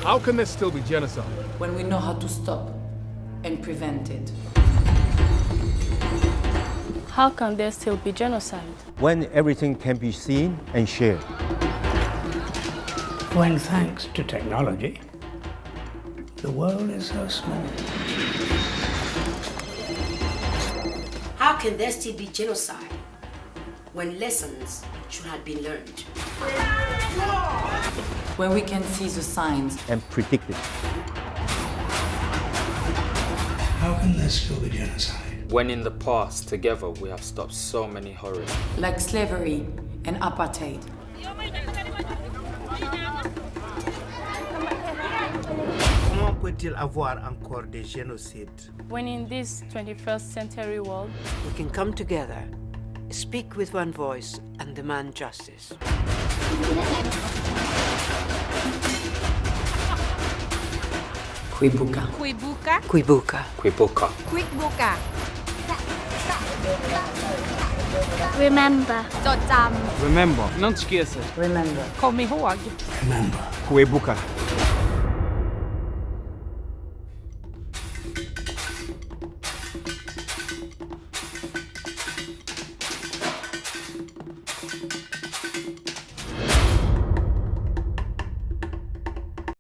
How can there still be genocide? When we know how to stop and prevent it. How can there still be genocide? When everything can be seen and shared. When, thanks to technology, the world is so small. How can there still be genocide when lessons should have been learned? When we can see the signs. And predict it. How can there still be genocide? When in the past, together, we have stopped so many horrors. Like slavery and apartheid. Comment peut-il avoir encore des génocides? When in this 21st century world, we can come together, speak with one voice, and demand justice. Kwibuka. Kwibuka. Kwibuka. Kwibuka. Kwibuka. remember. จดจำ Remember. Non scherzo. Remember. Kom ihåg. Remember. Kwibuka.